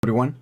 Everyone,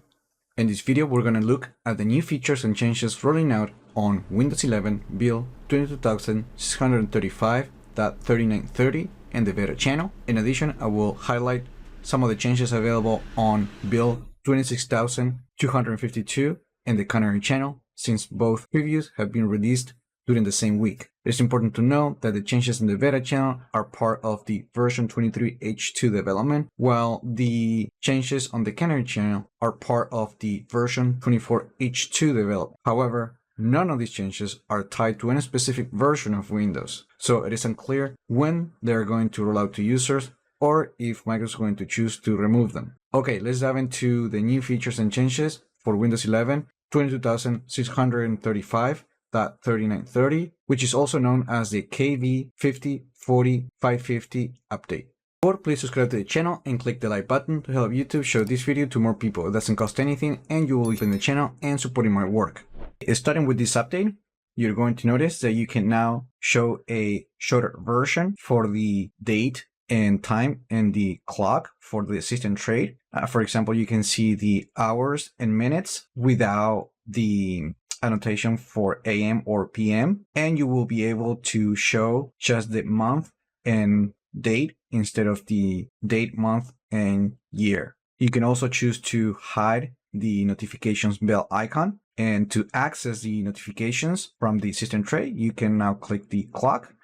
in this video we're going to look at the new features and changes rolling out on Windows 11 build 22635.3930 and the beta channel. In addition, I will highlight some of the changes available on build 26252 and the canary channel, since both previews have been released during the same week. It's important to note that the changes in the beta channel are part of the version 23H2 development, while the changes on the canary channel are part of the version 24H2 development. However, none of these changes are tied to any specific version of Windows, so it is unclear when they're going to roll out to users or if Microsoft is going to choose to remove them. Okay, let's dive into the new features and changes for Windows 11 22635.3930, which is also known as the KV5040550 update. Or please subscribe to the channel and click the like button to help YouTube show this video to more people. It doesn't cost anything and you will be in the channel and supporting my work. Starting with this update, you're going to notice that you can now show a shorter version for the date and time and the clock for the system tray. For example, you can see the hours and minutes without the annotation for AM or PM, and you will be able to show just the month and date instead of the date, month, and year. You can also choose to hide the notifications bell icon, and to access the notifications from the system tray, you can now click the clock,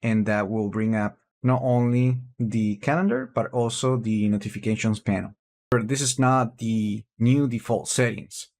and that will bring up not only the calendar, but also the notifications panel. This is not the new default settings.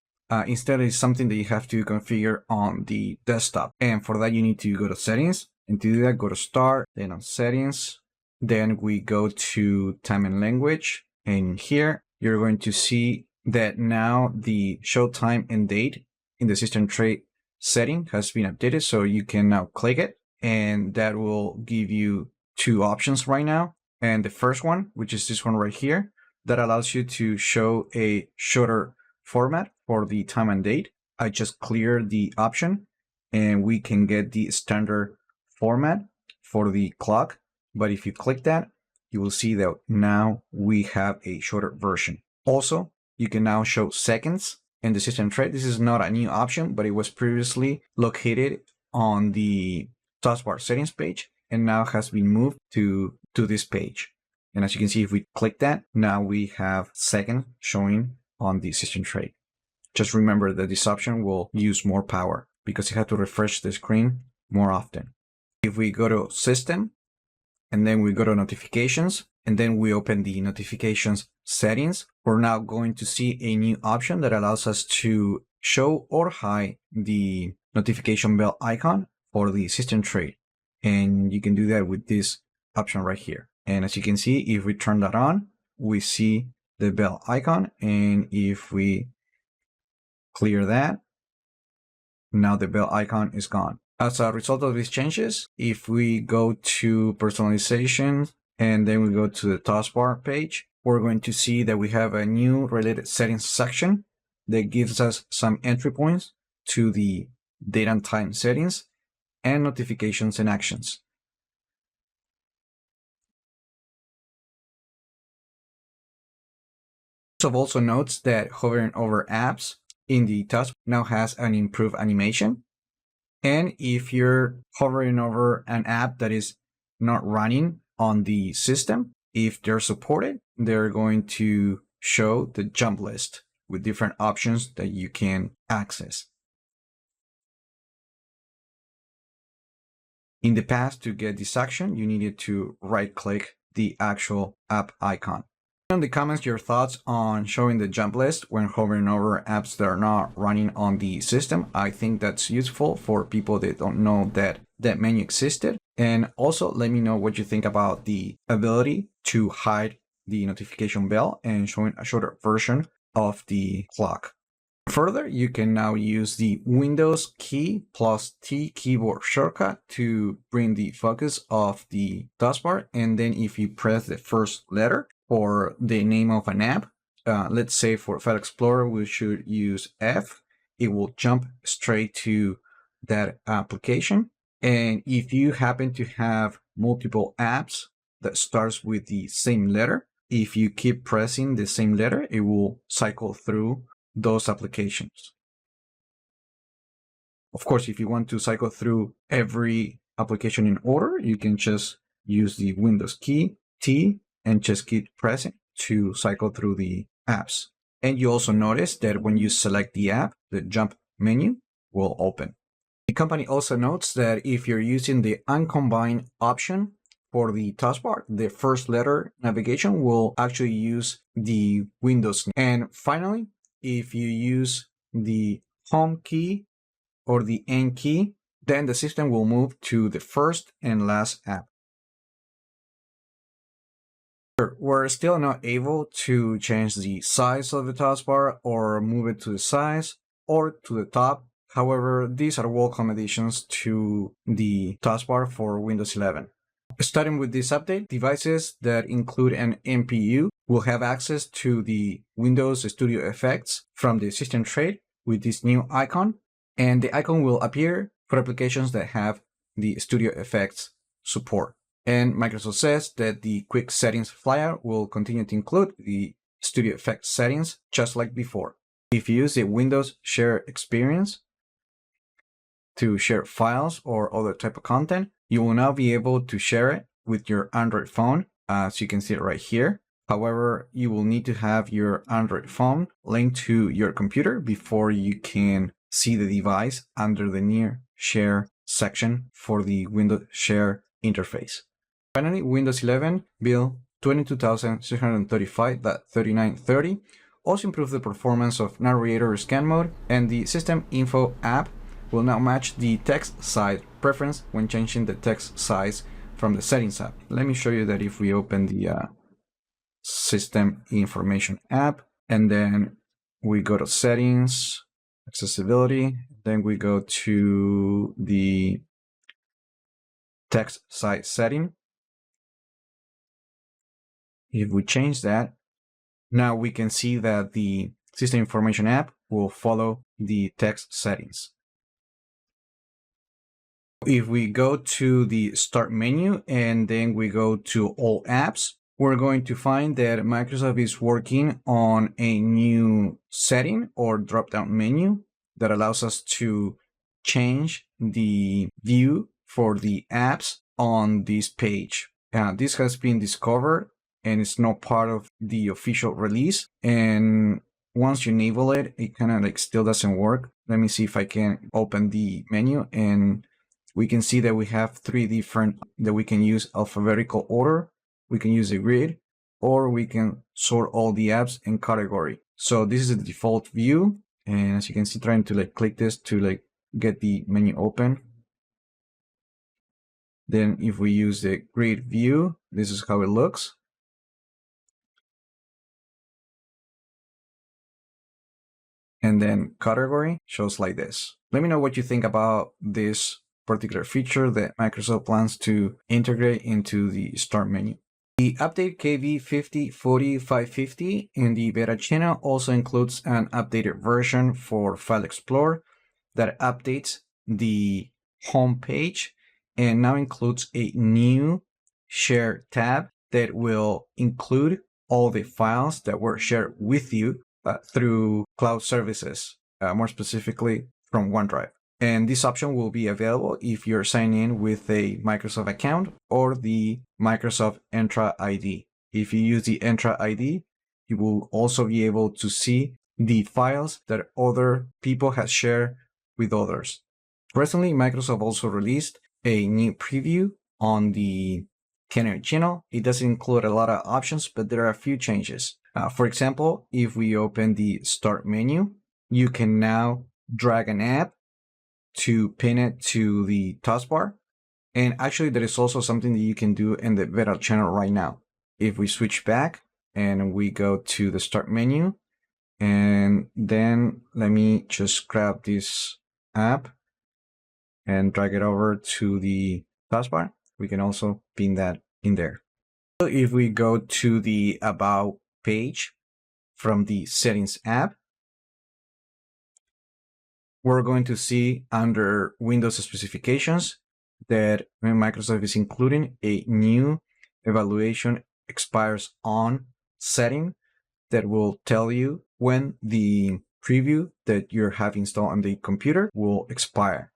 Instead, it's something that you have to configure on the desktop. And for that, you need to go to settings. And to do that, go to start, then on settings. Then we go to time and language. And here, you're going to see that now the show time and date in the system tray setting has been updated. So you can now click it, and that will give you two options right now. And the first one, which is this one right here, that allows you to show a shorter format for the time and date. I just clear the option and we can get the standard format for the clock. But if you click that, you will see that now we have a shorter version. Also, you can now show seconds in the system tray. This is not a new option, but it was previously located on the taskbar settings page and now has been moved to this page. And as you can see, if we click that, now we have seconds showing on the system tray. Just remember that this option will use more power because you have to refresh the screen more often. If we go to System, and then we go to Notifications, and then we open the Notifications settings, we're now going to see a new option that allows us to show or hide the notification bell icon for the system tray. And you can do that with this option right here. And as you can see, if we turn that on, we see the bell icon. And if we clear that, now the bell icon is gone. As a result of these changes, if we go to personalization and then we go to the taskbar page, we're going to see that we have a new related settings section that gives us some entry points to the date and time settings and notifications and actions. Microsoft also notes that hovering over apps in the task now has an improved animation. And if you're hovering over an app that is not running on the system, if they're supported, they're going to show the jump list with different options that you can access. In the past, to get this action, you needed to right-click the actual app icon. In the comments, your thoughts on showing the jump list when hovering over apps that are not running on the system. I think that's useful for people that don't know that that menu existed. And also let me know what you think about the ability to hide the notification bell and showing a shorter version of the clock. Further, you can now use the Windows key plus T keyboard shortcut to bring the focus of the taskbar. And then if you press the first letter for the name of an app, let's say for File Explorer, we should use F. It will jump straight to that application. And if you happen to have multiple apps that starts with the same letter, if you keep pressing the same letter, it will cycle through those applications. Of course, if you want to cycle through every application in order, you can just use the Windows key, T, and just keep pressing to cycle through the apps. And you also notice that when you select the app, the jump menu will open. The company also notes that if you're using the uncombined option for the taskbar, the first letter navigation will actually use the Windows. And finally, if you use the home key or the end key, then the system will move to the first and last app. We're still not able to change the size of the taskbar or move it to the sides or to the top. However, these are welcome additions to the taskbar for Windows 11. Starting with this update, devices that include an NPU will have access to the Windows Studio effects from the system tray with this new icon, and the icon will appear for applications that have the Studio effects support. And Microsoft says that the quick settings flyer will continue to include the Studio effects settings just like before. If you use the Windows Share experience to share files or other type of content, you will now be able to share it with your Android phone, as you can see it right here. However, you will need to have your Android phone linked to your computer before you can see the device under the Near Share section for the Windows Share interface. Finally, Windows 11 build 22635.3930 also improved the performance of Narrator scan mode, and the System Info app will now match the text size preference when changing the text size from the settings app. Let me show you that if we open the System Information app and then we go to settings, accessibility, then we go to the text size setting. If we change that, now we can see that the System Information app will follow the text settings. If we go to the Start menu and then we go to All Apps, we're going to find that Microsoft is working on a new setting or drop-down menu that allows us to change the view for the apps on this page. This has been discovered and it's not part of the official release. And once you enable it, it kind of like still doesn't work. Let me see if I can open the menu, and we can see that we have three different that we can use: alphabetical order, we can use a grid, or we can sort all the apps in category. So this is the default view. And as you can see, trying to like click this to like get the menu open. Then if we use the grid view, this is how it looks. And then category shows like this. Let me know what you think about this particular feature that Microsoft plans to integrate into the Start menu. The update KB5040.550 in the beta channel also includes an updated version for File Explorer that updates the home page and now includes a new Share tab that will include all the files that were shared with you through cloud services, more specifically from OneDrive. And this option will be available if you're signing in with a Microsoft account or the Microsoft Entra ID. If you use the Entra ID, you will also be able to see the files that other people have shared with others. Recently, Microsoft also released a new preview on the Canary channel. It doesn't include a lot of options, but there are a few changes. For example, if we open the Start menu, you can now drag an app to pin it to the taskbar. And actually, there is also something that you can do in the beta channel right now. If we switch back and we go to the Start menu, and then let me just grab this app and drag it over to the taskbar, we can also pin that in there. So if we go to the About page from the Settings app, we're going to see under Windows specifications that Microsoft is including a new evaluation expires on setting that will tell you when the preview that you have installed on the computer will expire.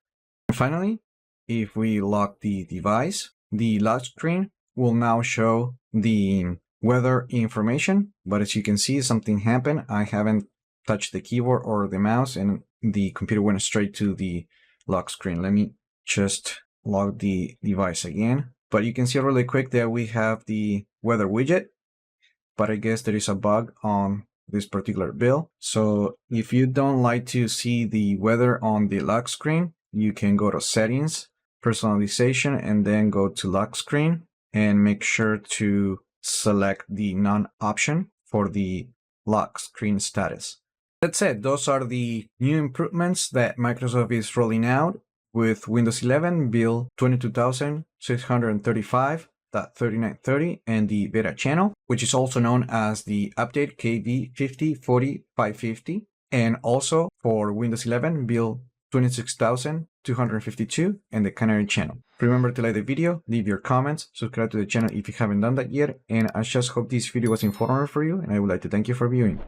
And finally, if we lock the device, the lock screen will now show the weather information, but as you can see, something happened. I haven't touched the keyboard or the mouse and the computer went straight to the lock screen. Let me just lock the device again. But you can see really quick that we have the weather widget, but I guess there is a bug on this particular build. So if you don't like to see the weather on the lock screen, you can go to settings, personalization, and then go to lock screen and make sure to select the none option for the lock screen status. That's it. Those are the new improvements that Microsoft is rolling out with Windows 11 build 22,635.3930 and the beta channel, which is also known as the update KB5040.550, and also for Windows 11 build 26,252 and the Canary channel. Remember to like the video, leave your comments, subscribe to the channel if you haven't done that yet, and I just hope this video was informative for you, and I would like to thank you for viewing.